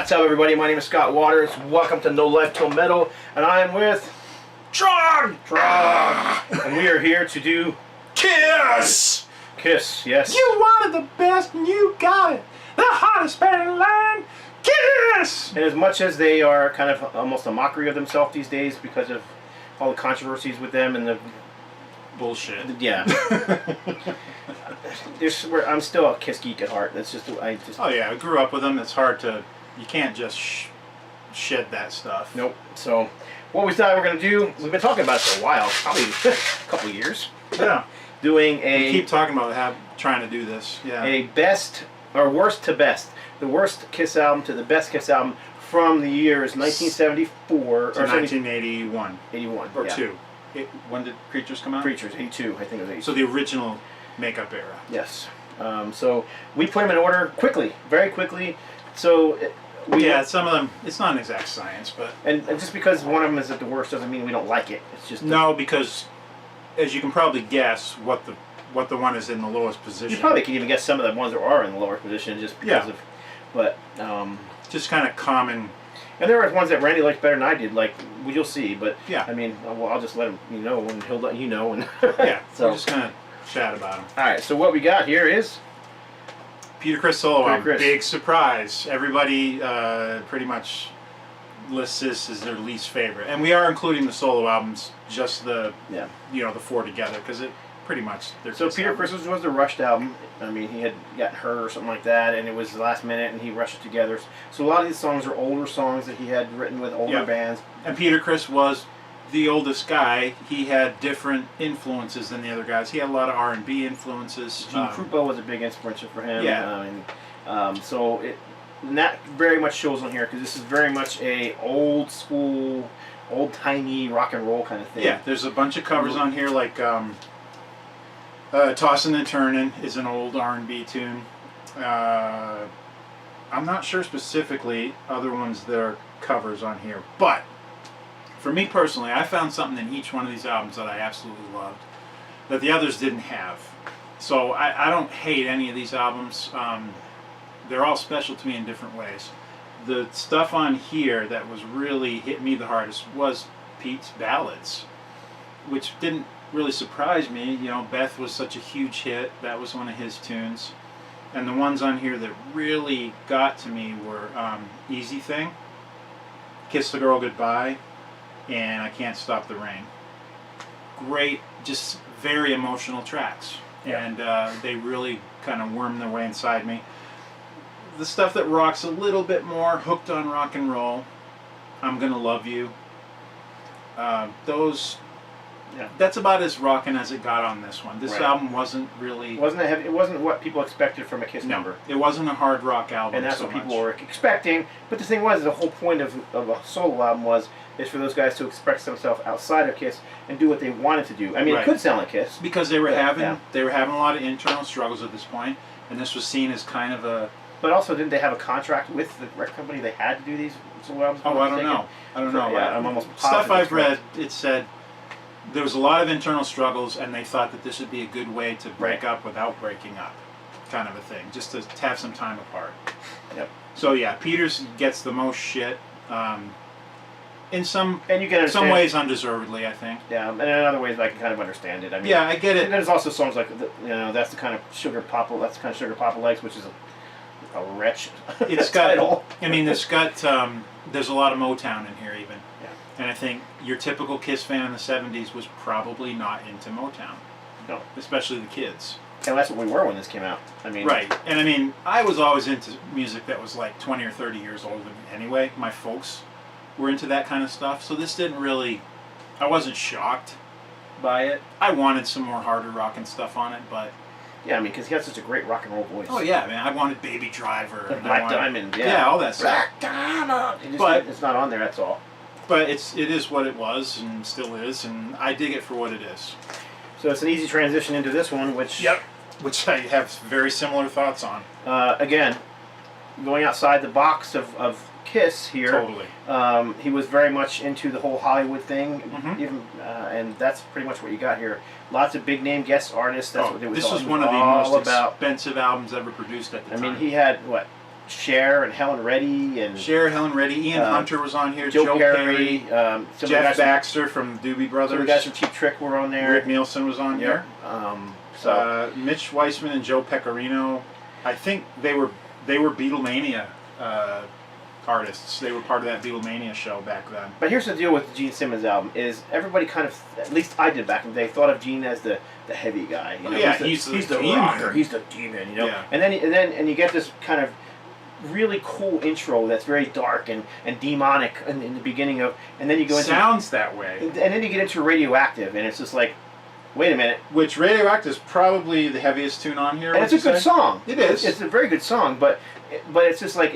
What's up, everybody? My name is Scott Waters. Welcome to No Life Till Metal, and I am with Trog! and we are here to do Kiss! Kiss. Yes. You wanted the best and you got it. The hottest band in the land, Kiss! And as much as they are kind of almost a mockery of themselves these days because of all the controversies with them and the bullshit. Yeah. I'm still a Kiss geek at heart. That's just Oh yeah, I grew up with them. It's hard to. You can't just shed that stuff. Nope. So, what we thought we were going to do, we've been talking about it for a while, probably a couple of years. Yeah. Doing We keep talking about trying to do this. Yeah. a best, or worst to best. The worst Kiss album to the best Kiss album from the years 1974 or 1981. 81. Or yeah. 2. When did Creatures come out? Creatures, 82, I think it was 82. So the original makeup era. Yes. So we put them in order quickly, very quickly. So Some of them, it's not an exact science, but... And just because one of them is at the worst doesn't mean we don't like it. It's just... No, because as you can probably guess what the one is in the lowest position. You probably can even guess some of the ones that are in the lower position just because of... But... just kind of common... And there are ones that Randy liked better than I did, like, well, you'll see, but... Yeah. I mean, well, I'll just let him, and he'll let you know. And yeah, so we're just going to chat about them. Alright, so what we got here is... Peter Criss solo album. Criss. Big surprise. Everybody pretty much lists this as their least favorite. And we are including the solo albums, just the the four together, because it pretty much... So Peter Criss was the rushed album. I mean, he had gotten hurt or something like that, and it was the last minute, and he rushed it together. So a lot of these songs are older songs that he had written with older bands. And Peter Criss was the oldest guy. He had different influences than the other guys. He had a lot of R&B influences. Gene Krupa was a big inspiration for him. Yeah. And that very much shows on here, because this is very much a old school, old-timey rock and roll kind of thing. Yeah, there's a bunch of covers on here, like Tossin' and Turnin' is an old R&B tune. I'm not sure specifically other ones that are covers on here, but for me personally, I found something in each one of these albums that I absolutely loved that the others didn't have. So I don't hate any of these albums. They're all special to me in different ways. The stuff on here that was really hit me the hardest was Pete's ballads, which didn't really surprise me. Beth was such a huge hit. That was one of his tunes. And the ones on here that really got to me were Easy Thing, Kiss the Girl Goodbye, and I Can't Stop the Rain. Great, just very emotional tracks. Yeah. And they really kind of worm their way inside me. The stuff that rocks a little bit more, Hooked on Rock and Roll, I'm Gonna Love You. That's about as rockin' as it got on this one. This album wasn't really... It wasn't what people expected from a Kiss number. It wasn't a hard rock album. And that's what people were expecting. But the thing was, the whole point of a solo album is for those guys to express themselves outside of Kiss and do what they wanted to do. I mean, It could sound like Kiss. Because they were having a lot of internal struggles at this point, and this was seen as kind of a... But also, didn't they have a contract with the record company? They had to do these solo albums? Oh, I don't know. Yeah, I'm almost positive. Stuff I've read, it said there was a lot of internal struggles, and they thought that this would be a good way to break up without breaking up, kind of a thing, just to have some time apart. Yep. So yeah, Peters gets the most shit. In some ways undeservedly, I think. Yeah, and in other ways I can kind of understand it. I mean, yeah, I get it. And there's also songs like that's the kind of Sugar Papa likes, which is a wretch. It's got title. I mean, there's a lot of Motown in here even. Yeah. And I think your typical Kiss fan in the 70s was probably not into Motown. No. Especially the kids. And that's what we were when this came out. I mean, right. And I mean, I was always into music that was like 20 or 30 years older than me anyway. My folks were into that kind of stuff, so this didn't really... I wasn't shocked by it. I wanted some more harder rockin' stuff on it, but... Yeah, I mean, because he has such a great rock and roll voice. Oh yeah, man! I wanted Baby Driver, and Black Diamond, all that stuff. Black Diamond. But it's not on there. That's all. But it is what it was and still is, and I dig it for what it is. So it's an easy transition into this one, which which I have very similar thoughts on. Again, going outside the box of Kiss here. Totally. He was very much into the whole Hollywood thing, mm-hmm. And that's pretty much what you got here. Lots of big name guest artists. That's what it was. This was one of the most expensive albums ever produced at the time. I mean, he had what? Cher and Helen Reddy and Helen Reddy, Ian Hunter was on here. Joe Perry, Jeff Baxter from Doobie Brothers. Some of the guys from Cheap Trick were on there. Rick Nielsen was on here. Mitch Weissman and Joe Pecorino. I think they were Beatlemania artists. They were part of that Beatlemania show back then. But here's the deal with the Gene Simmons album: is everybody kind of, at least I did back in the day, thought of Gene as the heavy guy. You know? He's the rocker. He's the demon. You know. Yeah. And then you get this kind of really cool intro that's very dark and demonic in the beginning of, and then you go into sounds that way, and then you get into Radioactive, and it's just like, wait a minute. Which Radioactive is probably the heaviest tune on here. And it's a good song. It is. It's a very good song, but it's just like,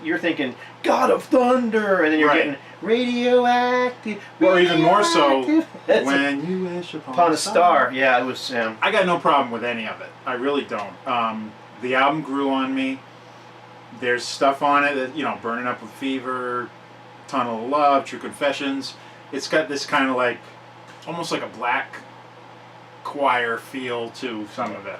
you're thinking God of Thunder, and then you're getting Radioactive. Or even more so, When You Wish Upon a Star. Yeah, it was. I got no problem with any of it. I really don't. The album grew on me. There's stuff on it that, Burning Up with Fever, Tunnel of Love, True Confessions. It's got this kind of like, almost like a black choir feel to some of it.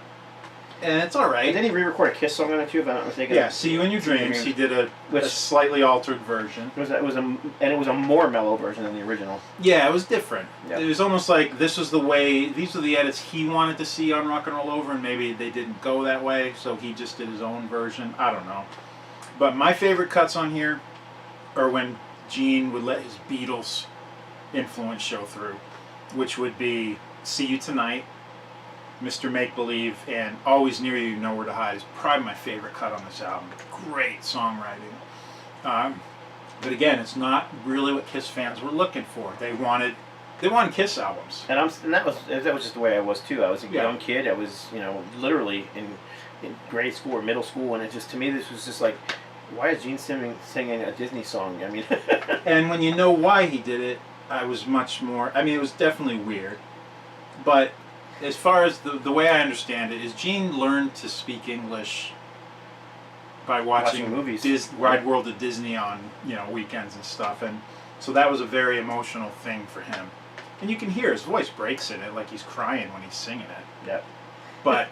And it's all right. And then he re-recorded a Kiss song on it too, if I'm not mistaken. Yeah, See You in Your Dreams. He did a slightly altered version. It was a more mellow version than the original. Yeah, it was different. Yep. It was almost like this was the way, these were the edits he wanted to see on Rock and Roll Over, and maybe they didn't go that way, so he just did his own version. I don't know. But my favorite cuts on here are when Gene would let his Beatles influence show through, which would be See You Tonight, Mr. Make Believe, and Always Near You, Nowhere to Hide is probably my favorite cut on this album. Great songwriting. But again, it's not really what Kiss fans were looking for. They wanted Kiss albums. And that was just the way I was too. I was a young kid. I was, literally in grade school or middle school, and it just, to me, this was just like, why is Gene Simmons singing a Disney song? I mean, and when you know why he did it, I was much more. I mean, it was definitely weird, but as far as the way I understand it, is Gene learned to speak English by watching movies, Wide World of Disney on weekends and stuff, and so that was a very emotional thing for him. And you can hear his voice breaks in it, like he's crying when he's singing it. Yeah, but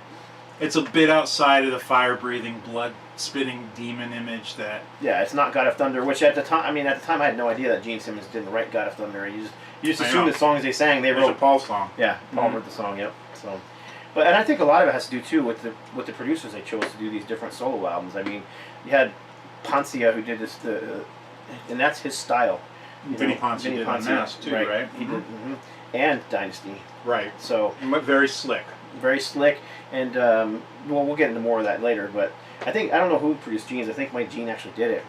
it's a bit outside of the fire-breathing, blood-spitting demon image that. Yeah, it's not God of Thunder, which at the time I had no idea that Gene Simmons didn't write God of Thunder. You just assume the songs they sang they wrote. It's a Paul song. Yeah, Paul wrote the song. Yep. So, and I think a lot of it has to do too with the producers they chose to do these different solo albums. I mean, you had Poncia who did this, and that's his style. Vinnie Poncia did Mask too, right? He did, and Dynasty. Right. So very slick. Very slick, and we'll get into more of that later. But I don't know who produced Gene's. I think Mike Gene actually did it,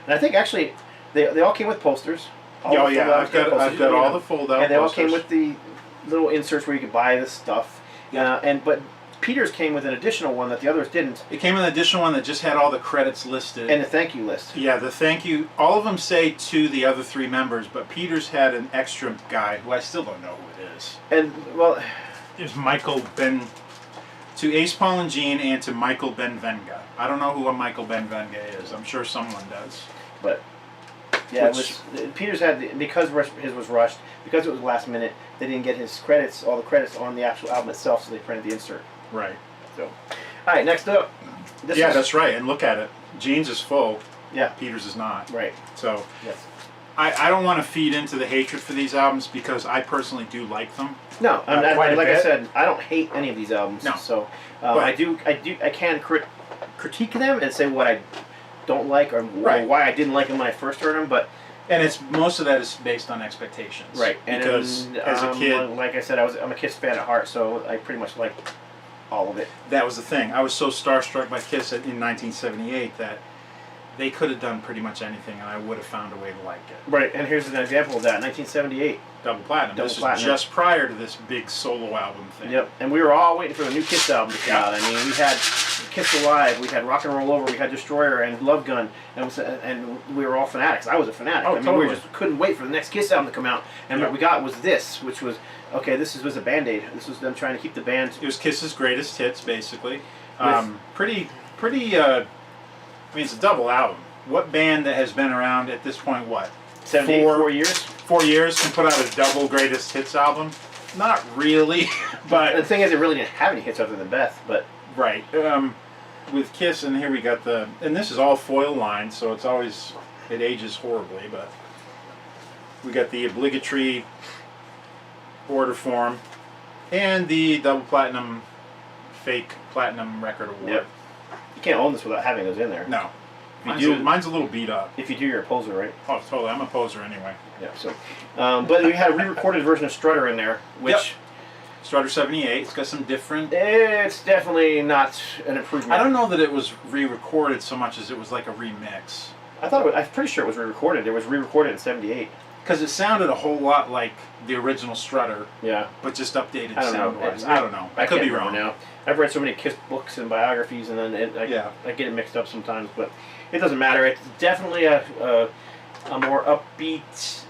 and I think actually they all came with posters. I've got all the fold-out. And they all came with the little inserts where you could buy this stuff. But Peter's came with an additional one that the others didn't. It came with an additional one that just had all the credits listed. And the thank you list. Yeah, the thank you. All of them say to the other three members, but Peter's had an extra guy who I still don't know who it is. And well, there's Michael Ben, to Ace, Paul, and Gene, and to Michael Benvenga. I don't know who a Michael Benvenga is. I'm sure someone does. But yeah, Peter's had, because his was rushed, because it was last minute, they didn't get all the credits on the actual album itself, so they printed the insert. Right. So, all right, next up. That's right. And look at it. Gene's is full. Yeah. Peter's is not. Right. So. Yes. I don't want to feed into the hatred for these albums because I personally do like them. No, like I said, I don't hate any of these albums. No. So I can critique them and say what I don't like or why I didn't like them when I first heard them, but. And most of that is based on expectations. Right. Because as a kid, like I said, I'm a Kiss fan at heart, so I pretty much liked all of it. That was the thing. I was so starstruck by Kiss in 1978 that they could have done pretty much anything, and I would have found a way to like it. Right, and here's an example of that. 1978. Double Platinum. This was just prior to this big solo album thing. Yep, and we were all waiting for the new Kiss album to come out. I mean, we had Kiss Alive, we had Rock and Roll Over, we had Destroyer and Love Gun, and we were all fanatics. I was a fanatic. Totally. We just couldn't wait for the next Kiss album to come out. And what we got was this, which was, this was a Band-Aid. This was them trying to keep the band. It was Kiss's greatest hits, basically. Pretty. I mean, it's a double album. What band that has been around at this point, 4 years? 4 years can put out a double greatest hits album? Not really, but the thing is, it really didn't have any hits other than Beth. But right. with Kiss, and here we got and this is all foil lined, so it ages horribly, but we got the obligatory order form and the double platinum, fake platinum record award. Yep. You can't own this without having those in there. No. If Mine's a little beat up. If you do, you're a poser, right? Oh, totally. I'm a poser anyway. Yeah. So, but we had a re-recorded version of Strutter in there, which. Yep. Strutter 78. It's got some different. It's definitely not an improvement. I don't know that it was re-recorded so much as it was like a remix. I'm pretty sure it was re-recorded. It was re-recorded in '78. Because it sounded a whole lot like the original Strutter. Yeah. But just updated I don't know. sound-wise. I don't know. I could be wrong. Now. I've read so many Kiss books and biographies, and then I get it mixed up sometimes, but it doesn't matter. It's definitely a more upbeat,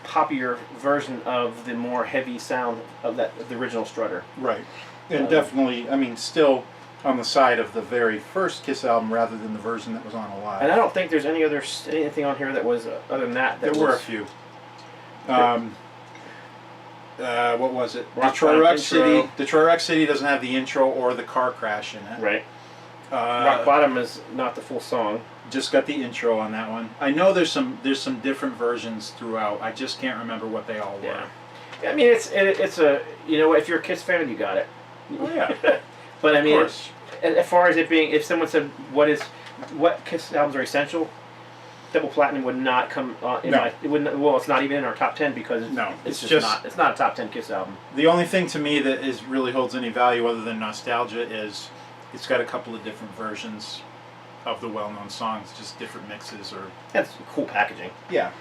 poppier version of the more heavy sound of the original Strutter. Right. And definitely, I mean, still on the side of the very first Kiss album rather than the version that was on Alive. And I don't think there's anything on here that was other than that. There were a few. What was it? Detroit Rock City. Detroit Rock City doesn't have the intro or the car crash in it. Right. Rock Bottom is not the full song. Just got the intro on that one. I know there's some different versions throughout. I just can't remember what they all were. Yeah. I mean, it's a if you're a Kiss fan, you got it. Oh yeah. But I mean, of course. As far as it being, if someone said what Kiss albums are essential, Double Platinum would not come in No. my. It wouldn't. Well, it's not even in our top 10 because it's just not. It's not a top 10 Kiss album. The only thing to me that really holds any value other than nostalgia is it's got a couple of different versions of the well-known songs, just different mixes or. That's cool packaging. Yeah.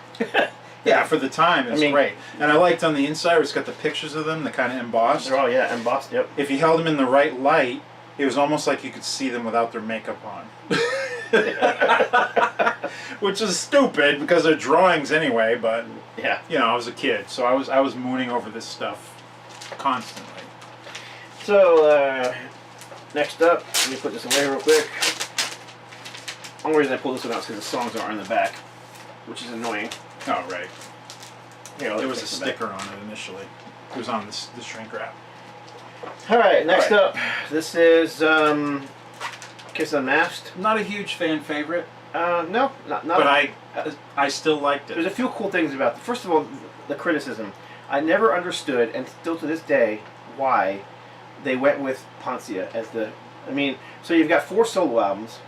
Yeah, for the time, it's great. And I liked on the inside, it's got the pictures of them, the kind of embossed. Oh yeah, embossed. Yep. If you held them in the right light, it was almost like you could see them without their makeup on. Which is stupid because they're drawings anyway. But yeah, I was a kid, so I was mooning over this stuff constantly. So next up, let me put this away real quick. The only reason I pulled this one out is because the songs aren't in the back, which is annoying. Oh right. Here, there was a sticker on it initially. It was on the shrink wrap. All right, next up, this is Kiss Unmasked. Not a huge fan favorite. No, not. But I still liked it. There's a few cool things about it. First of all, the criticism. I never understood, and still to this day, why they went with Pontia as the. I mean, so you've got 4 solo albums.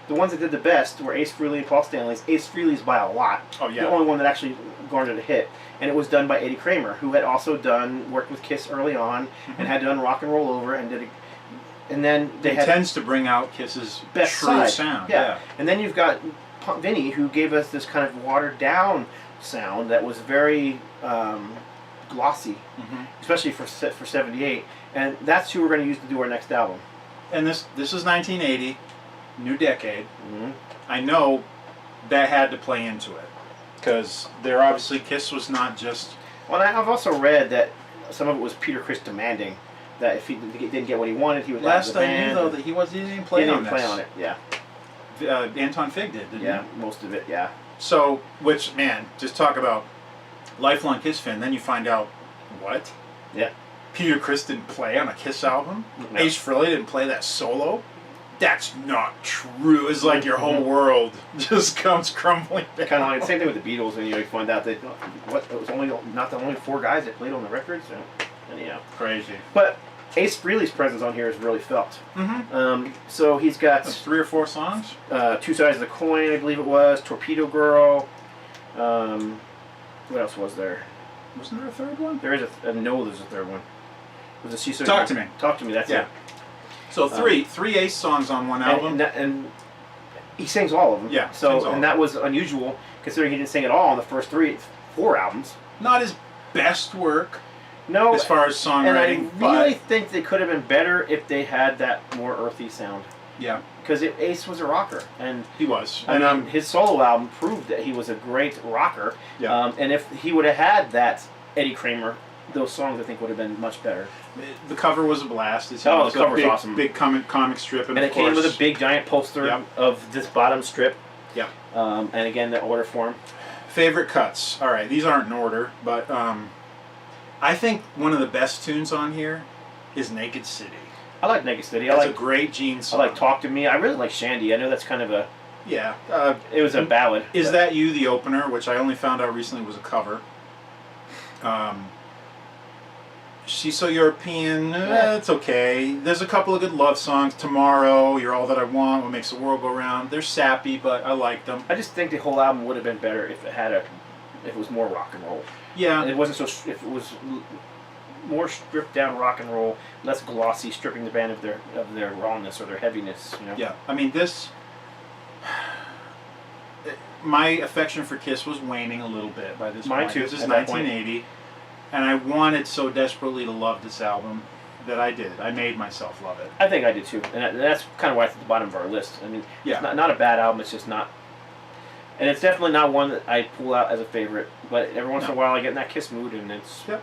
The ones that did the best were Ace Frehley and Paul Stanley's. Ace Frehley's by a lot. Oh yeah. The only one that actually garnered a hit, and it was done by Eddie Kramer, who had also worked with Kiss early on, and had done Rock and Roll Over, and and then they tends to bring out Kiss's best true sound. Yeah. And then you've got Vinny, who gave us this kind of watered down sound that was very glossy, especially for '78, and that's who we're going to use to do our next album. And this is 1980. New decade. I know that had to play into it because they're obviously Kiss was not just. Well, I've also read that some of it was Peter Criss demanding that if he didn't get what he wanted, he would. Last I knew though that he didn't play on this. Play on it. Yeah. Anton Fig did, didn't he? Yeah, most of it. Yeah. So, which man, just talk about lifelong Kiss fan. Then you find out what? Yeah. Peter Criss didn't play on a Kiss album. No. Ace Frehley didn't play that solo. That's not true. It's like your whole world just comes crumbling down. Kind of like the same thing with the Beatles, and you find out that it was not the only 4 guys that played on the records. Anyhow, crazy. But Ace Frehley's presence on here is really felt. So he's got 3 or 4 songs. 2 Sides of the Coin, I believe it was. Torpedo Girl. What else was there? Wasn't there a third one? There is there's a third one. Was it She Talk to Me? Talk to Me. That's it. So three Ace songs on one album, and he sings all of them. Yeah. So that was unusual considering he didn't sing at all on the first 4 albums. Not his best work. No. As far as songwriting, and I really think they could have been better if they had that more earthy sound. Yeah. Because Ace was a rocker, and he was. I mean, his solo album proved that he was a great rocker. Yeah. And if he would have had that Eddie Kramer, those songs I think would have been much better. The cover was a blast. The cover was awesome. Big comic strip, and it came with a big giant poster of this bottom strip. Yeah. And again, the order form. Favorite cuts. All right, these aren't in order, but I think one of the best tunes on here is Naked City. I like Naked City. That's a great Gene I song. like Talk to Me. I really like Shandy. I know that's kind of a... Yeah. It was a ballad. Is That You, the opener, which I only found out recently was a cover. She's So European, it's okay. There's a couple of good love songs. Tomorrow, You're All That I Want, What Makes the World Go Round. They're sappy, but I like them. I just think the whole album would have been better if it was more rock and roll. Yeah. And it wasn't so... If it was more stripped down rock and roll, less glossy, stripping the band of their rawness or their heaviness. You know? Yeah. I mean, this... My affection for Kiss was waning a little bit by this Mine point. too, This is at that 1980. And I wanted so desperately to love this album that I did. I made myself love it. I think I did too, and that's kind of why it's at the bottom of our list. I mean, Yeah. it's not a bad album. It's just not, and it's definitely not one that I pull out as a favorite. But every once in a while, I get in that Kiss mood, and it's Yep.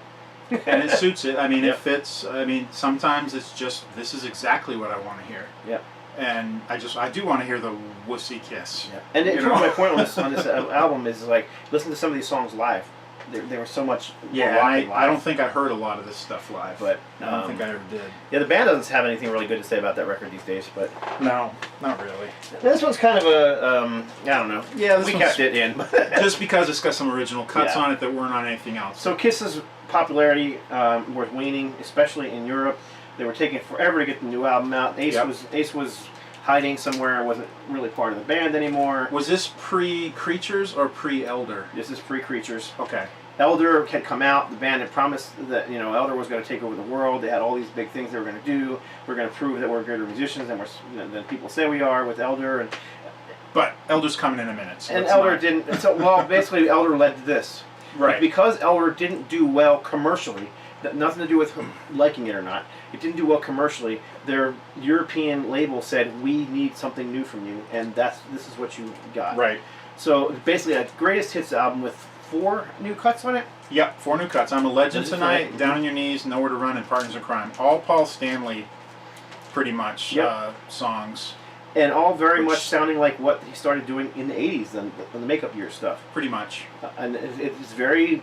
And it suits it. I mean, Yep. it fits. I mean, sometimes it's just, this is exactly what I want to hear. yeah. And I do want to hear the wussy Kiss. Yeah. And it You proves know? my point on this album is like listen to some of these songs live. They were so much more Yeah, rocking and live. I don't think I heard a lot of this stuff live. But I don't think I ever did. Yeah, the band doesn't have anything really good to say about that record these days. But No, not really. this one's kind of a I don't know. Yeah, this we one's- kept it in. Just because it's got some original cuts Yeah. on it that weren't on anything else. So Kiss's popularity was waning, especially in Europe. They were taking forever to get the new album out. Ace was hiding somewhere, wasn't really part of the band anymore. Was this pre-Creatures or pre-Elder? This is pre-Creatures. Okay. Elder had come out. The band had promised that Elder was going to take over the world. They had all these big things they were going to do. We're going to prove that we're greater musicians than people say we are with Elder. But Elder's coming in a minute. So And let's Elder not- didn't. So basically Elder led to this. Right. Because Elder didn't do well commercially, nothing to do with him liking it or not. It didn't do well commercially. Their European label said, "We need something new from you," and this is what you got. Right. So basically, a greatest hits album with 4 new cuts on it. Yep, 4 new cuts. I'm a Legend Legend Tonight, Tonight. Down on Your Knees, Nowhere to Run, and Partners in Crime. All Paul Stanley, pretty much, Yep. songs. And all very Which- much sounding like what he started doing in the 80s, and the Makeup Year stuff. Pretty much. And it's very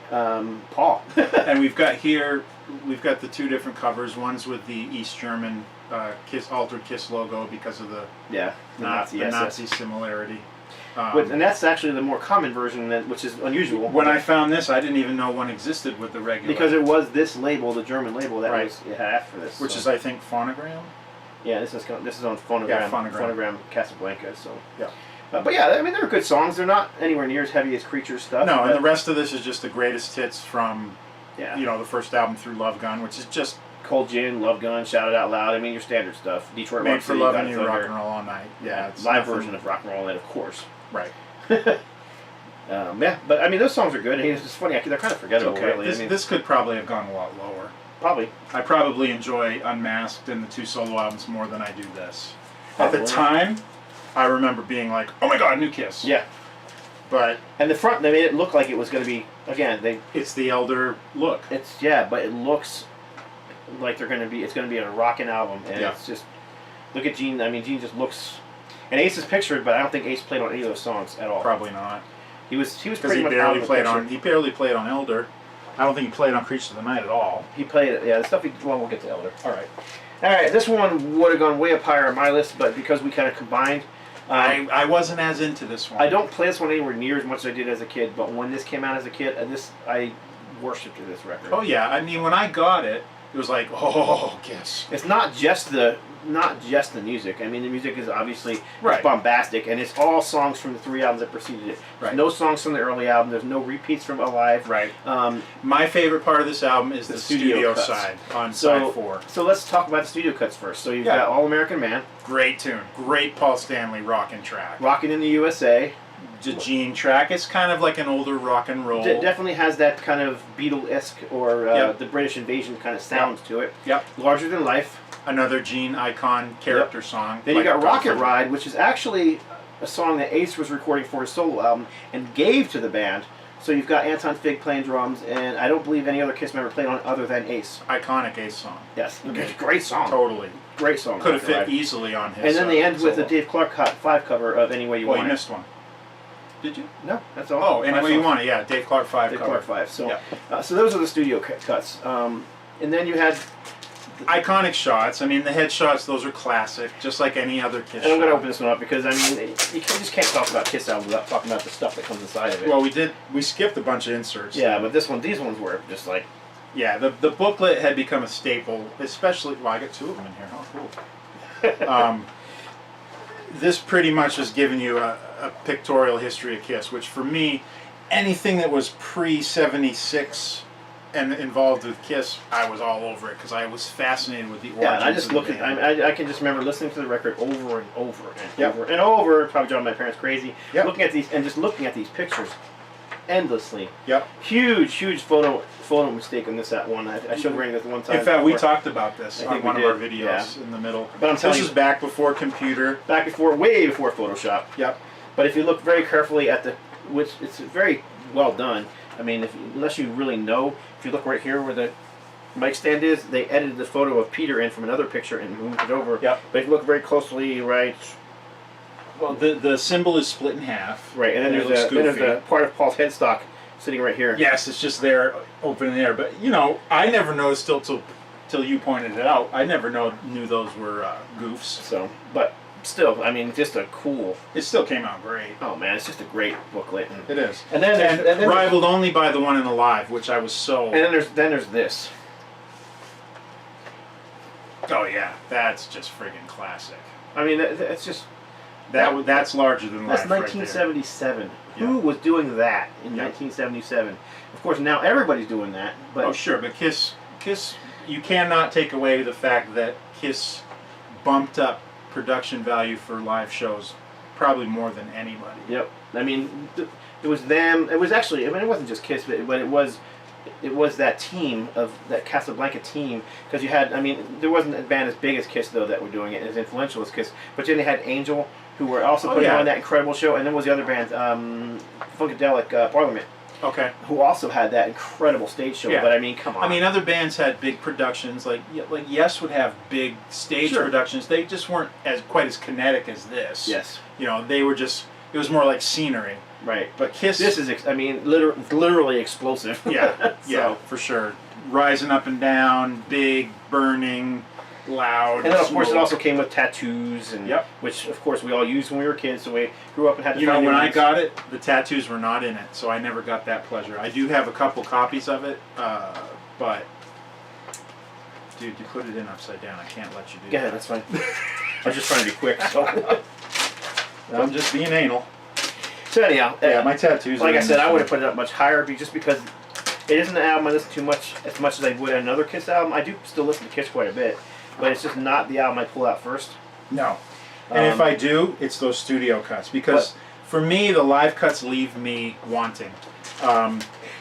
Paul. And we've got the 2 different covers. One's with the East German altered Kiss logo because of the Yeah, the Nazi SS. Nazi similarity. And that's actually the more common version, which is unusual. When I found this, I didn't even know one existed with the regular. Because it was this label, the German label, that Right. was after this. Which so. is, I think, Phonogram? Yeah, this is on Phonogram. Yeah, Phonogram. Phonogram Casablanca. So Yeah. but yeah, I mean they're good songs. They're not anywhere near as heavy as Creature stuff. No, but, and the rest of this is just the greatest hits from, yeah, the first album through Love Gun, which is just Cold Gin, Love Gun, Shout It Out Loud. I mean your standard stuff. Detroit made Rock for City, loving Got you, Thunder. rock and roll all night. Yeah, it's live nothing- version of Rock and Roll Night, of course. Right. Yeah, but I mean those songs are good. It's just funny. They're kind of forgettable, Okay. really. This, I mean, this could probably have gone a lot lower. probably. I probably enjoy Unmasked and the 2 solo albums more than I do this. At the Probably. time, I remember being like, "Oh my God, new Kiss!" Yeah, But and the front they made it look like it was going to be it's the Elder look. but it looks like it's going to be a rockin' album, and Yeah. it's just look at Gene. I mean, Gene just looks. And Ace is pictured, but I don't think Ace played on any of those songs at all. Probably not, He was because pretty he much out barely of the played picture. on. He barely played on Elder. I don't think he played on Creature of the Night at all. He played it. Yeah, the stuff. We'll get to Elder. All right. This one would have gone way up higher on my list, but because we kind of combined, I wasn't as into this one. I don't play this one anywhere near as much as I did as a kid. But when this came out as a kid, I worshipped this record. Oh yeah, I mean when I got it, it was like, oh, Kiss. It's not just the music. I mean, the music is obviously Right. it's bombastic, and it's all songs from the 3 albums that preceded it. There's Right. no songs from the early album. There's no repeats from Alive. Right. Um, My favorite part of this album is the studio cuts. side on so, side 4. So let's talk about the studio cuts first. So you've Yeah. got All American Man, Great tune. Great Paul Stanley rockin' track. Rockin' in the USA. The Gene track is kind of like an older rock and roll. Definitely has that kind of Beatle-esque or Yep. the British Invasion kind of sound to it. Yep. Larger Than Life. Another Gene icon character song. Then you like got Rocket Godfather. Ride, which is actually a song that Ace was recording for his solo album and gave to the band. So you've got Anton Fig playing drums, and I don't believe any other Kiss member played on it other than Ace. Iconic Ace song. Yes, great song. Totally. Great song. Could have Rocket fit Ride. easily on his. And then they end with a solo. Dave Clark Hot 5 cover of Any Way You Well, Want you It. missed one. Did you? No, that's all. Oh, 5 Any Way You songs. Want It. Yeah, Dave Clark 5 Dave cover. Clark 5. So, Yeah. so those are the studio cuts. And then you had iconic shots. I mean, the headshots, those are classic, just like any other Kiss And I'm shot. going to open this one up because, I mean, just can't talk about Kiss albums without talking about the stuff that comes inside of it. Well, we skipped a bunch of inserts. Yeah, but these ones were just like... Yeah, the booklet had become a staple, especially... Well, I got two of them in here. Oh, cool. This pretty much is giving you a pictorial history of Kiss, which for me, anything that was pre-76 and involved with Kiss, I was all over it because I was fascinated with the origins. Yeah, and I just of look the at... band. I can just remember listening to the record over and over and Yep. over and over, probably driving my parents crazy, Yep. looking at these pictures endlessly. Yep. Huge photo mistake on that one. I showed Randy this one time. In fact, we before. talked about this I on think one we of our did, videos yeah. in the middle. But I'm telling this you- is back before computer. Back before, way before Photoshop. Yep. But if you look very carefully at which it's very well done. I mean, unless you really know, if you look right here where the mic stand is, they edited the photo of Peter in from another picture and moved it over. Yep. But if you look very closely, right, Well, the symbol is split in half. right, and then it looks there's goofy. a part of Paul's headstock sitting right here. Yes, it's just there, open in the air. But, you know, I never noticed till you pointed it out. I never knew those were goofs. So, but still, I mean, just a cool. It still came out great. Oh man, it's just a great booklet. It is. And then there's, rivaled only by the one in the live, which I was so... and then there's this. Oh, yeah. That's just friggin' classic. I mean, it's just That's larger than life that's right 1977. Yeah. Who was doing that in Yeah. 1977? Of course, now everybody's doing that. But there. Oh, sure, but Kiss, you cannot take away the fact that Kiss bumped up production value for live shows probably more than anybody. Yep. I mean, it was them. It was actually. I mean, it wasn't just Kiss, but it was that team of that Casablanca team, because you had. I mean, there wasn't a band as big as Kiss though that were doing it, as influential as Kiss. But then they had Angel, who were also putting on that incredible show, and then was the other band, Funkadelic Parliament, Okay. who also had that incredible stage show. Yeah. But I mean, come on. I mean, other bands had big productions, like Yes would have big stage Sure. productions. They just weren't quite as kinetic as this. yes, You know, they were just, it was more like scenery. right. But Kiss... This is, I mean, literally explosive. Yeah, yeah, So- for sure. Rising up and down, big, burning, loud. And then, of course, it smoke. also came with tattoos, and Yep. which, of course, we all used when we were kids. So we grew up and had to You know, find when new I ones. got it, the tattoos were not in it, so I never got that pleasure. I do have a couple copies of it, but... Dude, you put it in upside down. I can't let you do Go ahead, that. that's fine. I was just trying to be quick. So, I'm just being anal. so anyhow, Yeah, my tattoos like are I in said, this I would one. have put it up much higher, just because it isn't an album I listen to as much as I would another Kiss album. I do still listen to Kiss quite a bit, but it's just not the album I pull out first. No. And if Um, I do, it's those studio cuts. Because for me, the live cuts leave me wanting.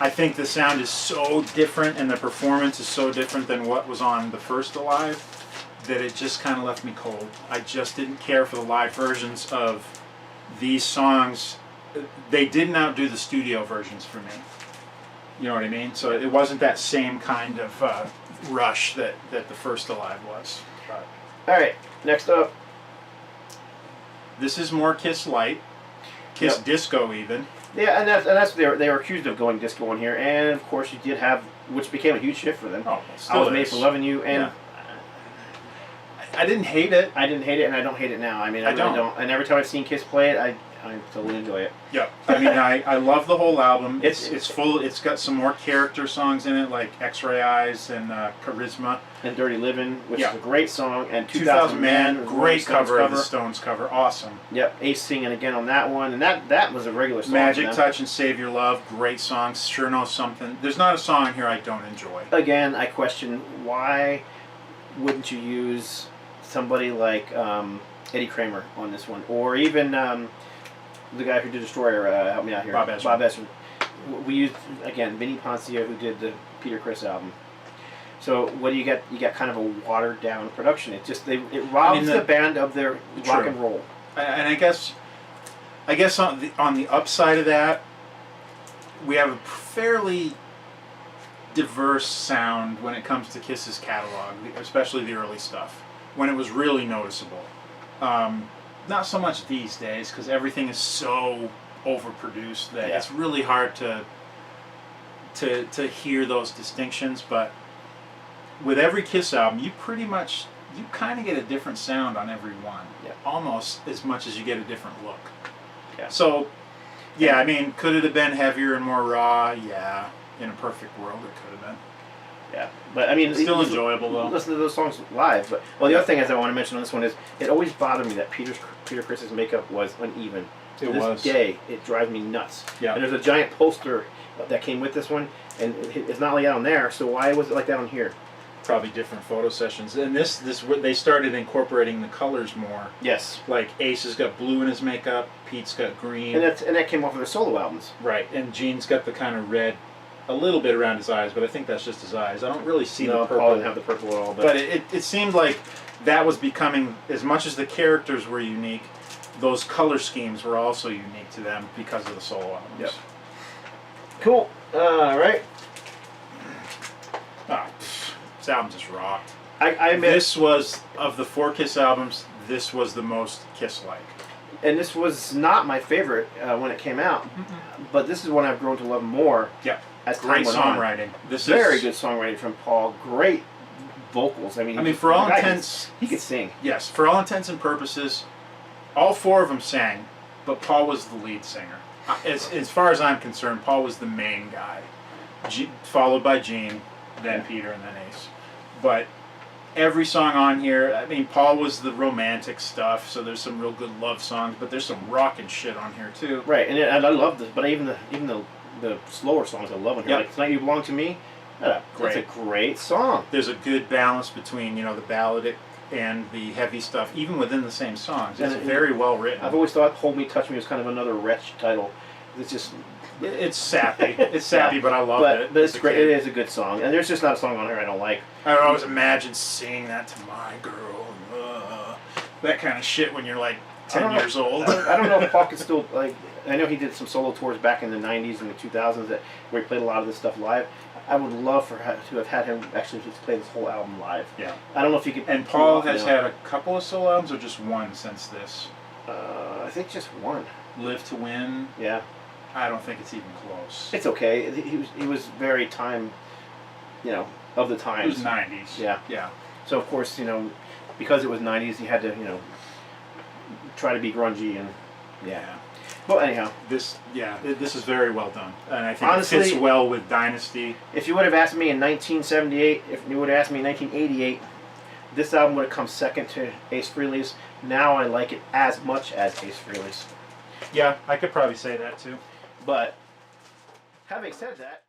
I think the sound is so different and the performance is so different than what was on the first Alive that it just kind of left me cold. I just didn't care for the live versions of these songs. They didn't outdo the studio versions for me. You know what I mean? So it wasn't that same kind of rush that the first Alive was. But All right, next up. this is more Kiss Light, Kiss Yep. Disco even. Yeah, and that's they were accused of going disco on here, and of course you did have, which became a huge shift for them. Oh, I Was Made for Loving You, and Yeah. I didn't hate it. I didn't hate it, and I don't hate it now. I mean, I I really don't. don't. And every time I've seen Kiss play it, I totally enjoy it. Yep. I mean, I love the whole album. It's- It's full. It's got some more character songs in it, like X-Ray Eyes and Charisma. And Dirty Living, which Yeah. is a great song, and 2000 Man, was great Stones cover of the Stones cover. Awesome. Yep, Ace singing again on that one, and that was a regular song. Magic now. Touch and Save Your Love, great songs. Sure Knows Something. There's not a song in here I don't enjoy. Again, I question why wouldn't you use somebody like Eddie Kramer on this one, or even the guy who did Destroyer. Help me out here, Bob Ezrin. Bob Ezrin. We used again Vinnie Poncia, who did the Peter Criss album. So what do you get? You got kind of a watered down production. It just it robs the band of their rock True. and roll. And I guess on the upside of that, we have a fairly diverse sound when it comes to Kiss's catalog, especially the early stuff, when it was really noticeable. Not so much these days, because everything is so overproduced that Yeah. it's really hard to hear those distinctions. But with every Kiss album, you kind of get a different sound on every one. Yeah. Almost as much as you get a different look. Yeah. So, yeah, I mean, could it have been heavier and more raw? Yeah. In a perfect world, it could have been. Yeah, but I mean, Still enjoyable though. Listen to those songs live. But the other thing is I want to mention on this one is it always bothered me that Peter Criss's makeup was uneven. To this day, it drives me nuts. Yeah. And there's a giant poster that came with this one, and it's not like that on there. So why was it like that on here? Probably different photo sessions. And this they started incorporating the colors more. Yes. Like Ace has got blue in his makeup, Pete's got green. And that came off of their solo albums. Right, and Gene's got the kind of red, a little bit around his eyes, but I think that's just his eyes. I don't really see the purple. Paul didn't have the purple at all. But it seemed like that was becoming, as much as the characters were unique, those color schemes were also unique to them because of the solo albums. Yep. Cool. All right. This album just rocked. I admit, This was, of the 4 Kiss albums, this was the most Kiss-like. and this was not my favorite when it came out, but this is one I've grown to love more. Yeah. As time Great went on. songwriting. This Very is good songwriting from Paul. Great vocals. I mean, for all the guy intents, he could sing. yes, for all intents and purposes, all 4 of them sang, but Paul was the lead singer. As far as I'm concerned, Paul was the main guy, followed by Gene, then Peter, and then Ace. But every song on here, I mean, Paul was the romantic stuff, so there's some real good love songs, but there's some rockin' shit on here too. Right, and I love this, but even the slower songs I love on here. Yep. Like Tonight You Belong to Me. That's a great song. There's a good balance between, the balladic and the heavy stuff, even within the same songs. It's very well written. I've always thought "Hold Me, Touch Me" was kind of another Wretch title. It's just It's sappy. It's sappy, but I love it. But it's great. It is a good song, and there's just not a song on here I don't like. I always imagine singing that to my girl, that kind of shit when you're like 10 years old. I don't know if Paul could still like. I know he did some solo tours back in the '90s and the 2000s where he played a lot of this stuff live. I would love to have had him actually just play this whole album live. Yeah. I don't know if he could. And Paul has had a couple of solo albums, or just one since this. I think just one. Live to Win. Yeah. I don't think it's even close. It's okay. He was very time, of the times. It was 90s. Yeah. Yeah. So of course, because it was 90s, he had to, try to be grungy and Yeah. Well, anyhow, this is very well done, and I think honestly, it fits well with Dynasty. If you would have asked me in 1978, if you would have asked me in 1988, this album would have come second to Ace Frehley's. Now I like it as much as Ace Frehley's. Yeah, I could probably say that too. But having said that.